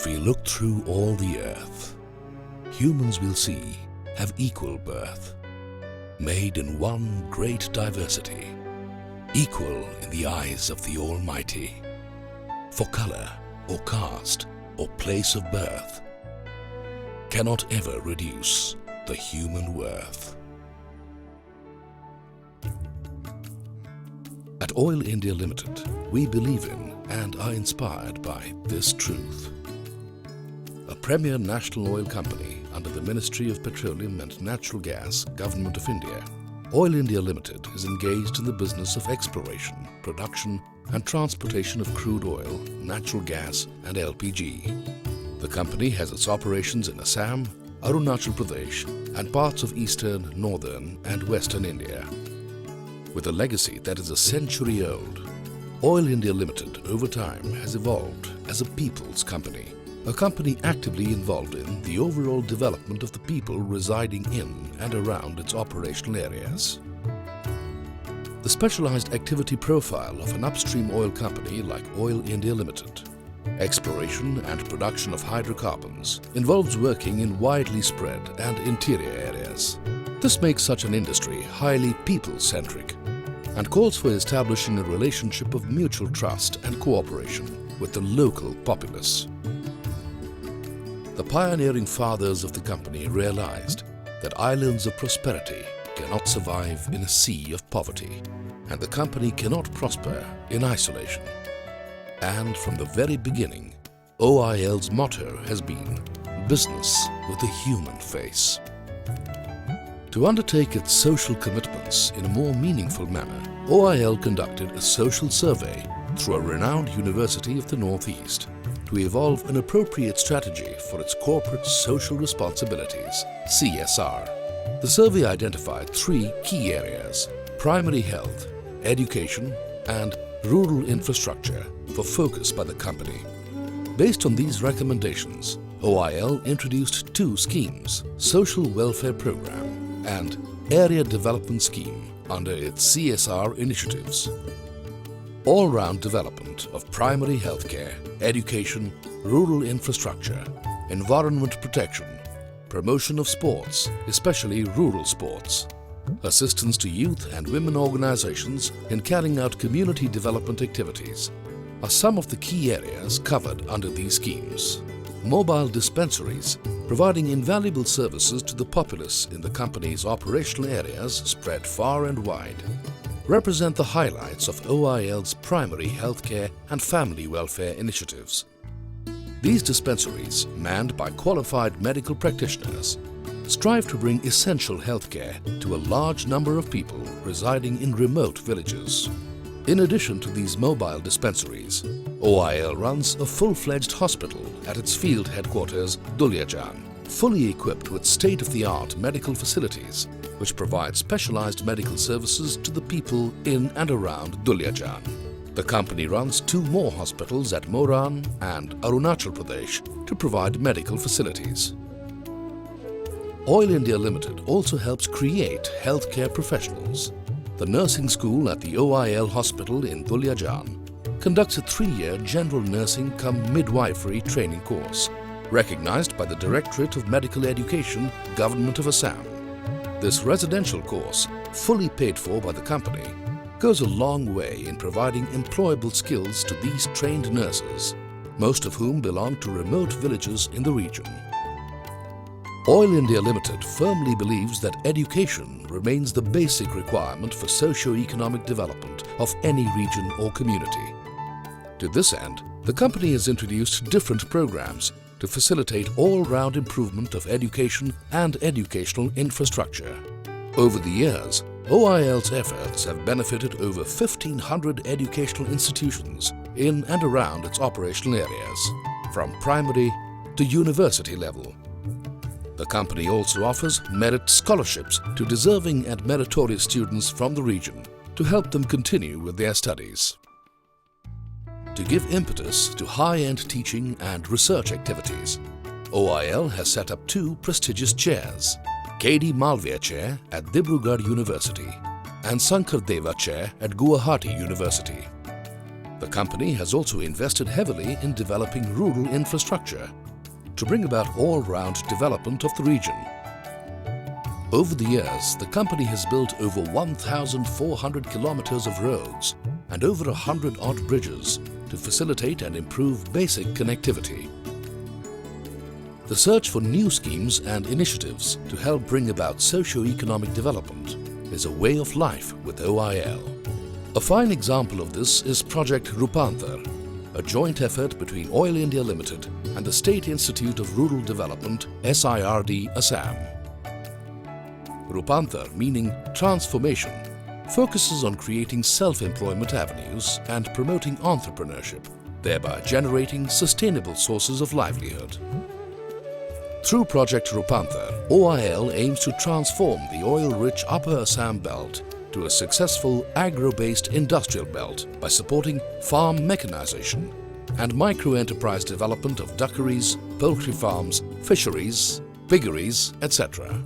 If we look through all the earth, humans we'll see have equal birth, made in one great diversity, equal in the eyes of the Almighty. For color or caste or place of birth cannot ever reduce the human worth. At Oil India Limited, we believe in and are inspired by this truth. A premier national oil company under the Ministry of Petroleum and Natural Gas, Government of India, Oil India Limited is engaged in the business of exploration, production and transportation of crude oil, natural gas and LPG. The company has its operations in Assam, Arunachal Pradesh and parts of eastern, northern and western India. With a legacy that is a century old, Oil India Limited over time has evolved as a people's company, a company actively involved in the overall development of the people residing in and around its operational areas. The specialized activity profile of an upstream oil company like Oil India Limited, exploration and production of hydrocarbons, involves working in widely spread and interior areas. This makes such an industry highly people-centric and calls for establishing a relationship of mutual trust and cooperation with the local populace. The pioneering fathers of the company realized that islands of prosperity cannot survive in a sea of poverty, and the company cannot prosper in isolation. And from the very beginning, OIL's motto has been business with a human face. To undertake its social commitments in a more meaningful manner, OIL conducted a social survey through a renowned university of the Northeast to evolve an appropriate strategy for its corporate social responsibilities, CSR. The survey identified 3 key areas: primary health, education, and rural infrastructure for focus by the company. Based on these recommendations, OIL introduced 2 schemes: Social Welfare Program and Area Development Scheme under its CSR initiatives. All-round development of primary healthcare, education, rural infrastructure, environment protection, promotion of sports, especially rural sports, assistance to youth and women organizations in carrying out community development activities are some of the key areas covered under these schemes. Mobile dispensaries, providing invaluable services to the populace in the company's operational areas spread far and wide, represent the highlights of OIL's primary healthcare and family welfare initiatives. These dispensaries, manned by qualified medical practitioners, strive to bring essential healthcare to a large number of people residing in remote villages. In addition to these mobile dispensaries, OIL runs a full-fledged hospital at its field headquarters, Duliajan, fully equipped with state-of-the-art medical facilities which provide specialized medical services to the people in and around Duliajan. The company runs 2 more hospitals at Moran and Arunachal Pradesh to provide medical facilities. Oil India Limited also helps create healthcare professionals. The nursing school at the OIL hospital in Duliajan conducts a 3-year general nursing cum midwifery training course, recognized by the Directorate of Medical Education, Government of Assam. This residential course, fully paid for by the company, goes a long way in providing employable skills to these trained nurses, most of whom belong to remote villages in the region. Oil India Limited firmly believes that education remains the basic requirement for socio-economic development of any region or community. To this end, the company has introduced different programs to facilitate all-round improvement of education and educational infrastructure. Over the years, OIL's efforts have benefited over 1,500 educational institutions in and around its operational areas, from primary to university level. The company also offers merit scholarships to deserving and meritorious students from the region to help them continue with their studies. To give impetus to high-end teaching and research activities, OIL has set up 2 prestigious chairs: K.D. Malviya Chair at Dibrugarh University and Sankar Deva Chair at Guwahati University. The company has also invested heavily in developing rural infrastructure to bring about all-round development of the region. Over the years, the company has built over 1,400 kilometers of roads and over 100 odd bridges to facilitate and improve basic connectivity. The search for new schemes and initiatives to help bring about socio-economic development is a way of life with OIL. A fine example of this is Project Rupantar, a joint effort between Oil India Limited and the State Institute of Rural Development, SIRD, Assam. Rupantar, meaning transformation, focuses on creating self-employment avenues and promoting entrepreneurship, thereby generating sustainable sources of livelihood. Through Project Rupantar, OIL aims to transform the oil-rich Upper Assam belt to a successful agro-based industrial belt by supporting farm mechanization and micro-enterprise development of duckeries, poultry farms, fisheries, piggeries, etc.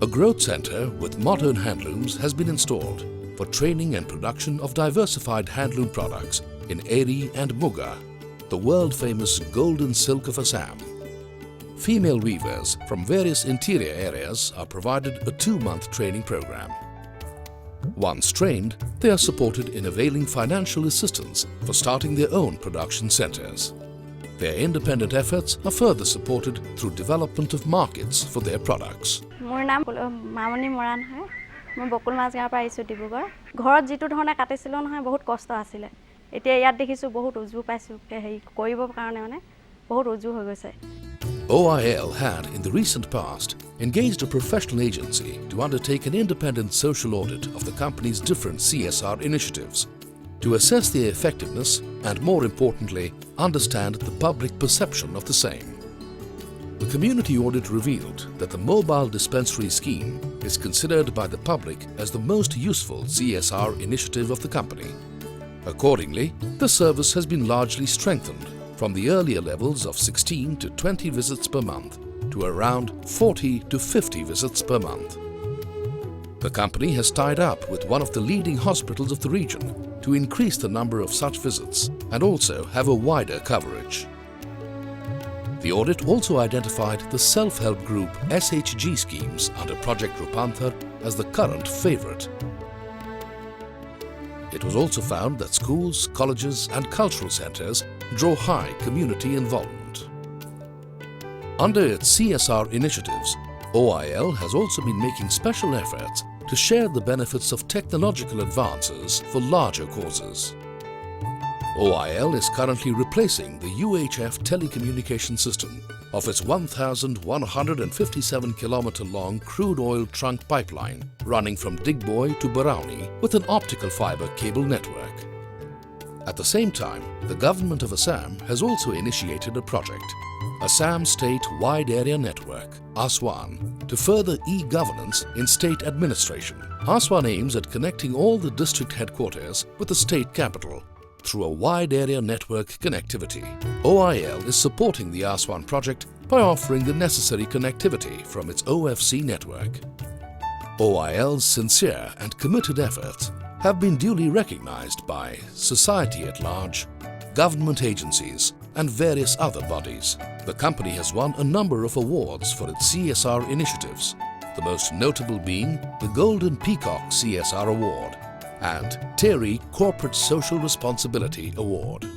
A growth center with modern handlooms has been installed for training and production of diversified handloom products in Eri and Muga, the world-famous golden silk of Assam. Female weavers from various interior areas are provided a 2-month training program. Once trained, they are supported in availing financial assistance for starting their own production centers. Their independent efforts are further supported through development of markets for their products. মোৰ নাম মামনি মৰাণ হয় মই বকুল মাছগাঁৱৰ পৰা আহিছোঁ ডিব্ৰুগড় ঘৰত যিটো ধৰণে কাটিছিলোঁ নহয় বহুত কষ্ট আছিলে এতিয়া ইয়াত দেখিছোঁ বহুত উজু পাইছোঁ হেৰি কৰিবৰ কাৰণে মানে বহুত উজু হৈ গৈছে OIL had, in the recent past, engaged a professional agency to undertake an independent social audit of the company's different CSR initiatives to assess their effectiveness and, more importantly, understand the public perception of the same. The community audit revealed that the mobile dispensary scheme is considered by the public as the most useful CSR initiative of the company. Accordingly, the service has been largely strengthened from the earlier levels of 16 to 20 visits per month to around 40 to 50 visits per month. The company has tied up with one of the leading hospitals of the region to increase the number of such visits and also have a wider coverage. The audit also identified the self-help group SHG schemes under Project Rupantar as the current favorite. It was also found that schools, colleges and cultural centers draw high community involvement. Under its CSR initiatives, OIL has also been making special efforts to share the benefits of technological advances for larger causes. OIL is currently replacing the UHF telecommunication system of its 1,157-kilometer-long crude oil trunk pipeline running from Digboy to Barauni with an optical fiber cable network. At the same time, the government of Assam has also initiated a project, Assam State Wide Area Network, ASWAN, to further e-governance in state administration. ASWAN aims at connecting all the district headquarters with the state capital through a wide area network connectivity. OIL is supporting the ASWAN project by offering the necessary connectivity from its OFC network. OIL's sincere and committed efforts have been duly recognized by society at large, government agencies and various other bodies. The company has won a number of awards for its CSR initiatives, the most notable being the Golden Peacock CSR Award and TERI Corporate Social Responsibility Award.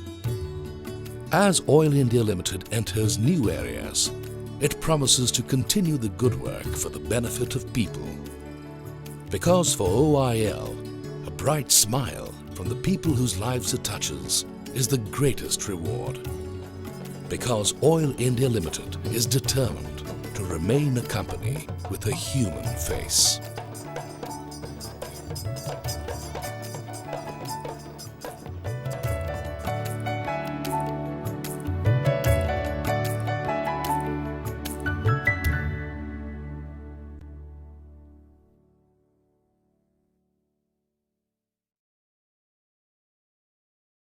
As Oil India Limited enters new areas, it promises to continue the good work for the benefit of people. Because for OIL, a bright smile from the people whose lives it touches is the greatest reward. Because Oil India Limited is determined to remain a company with a human face.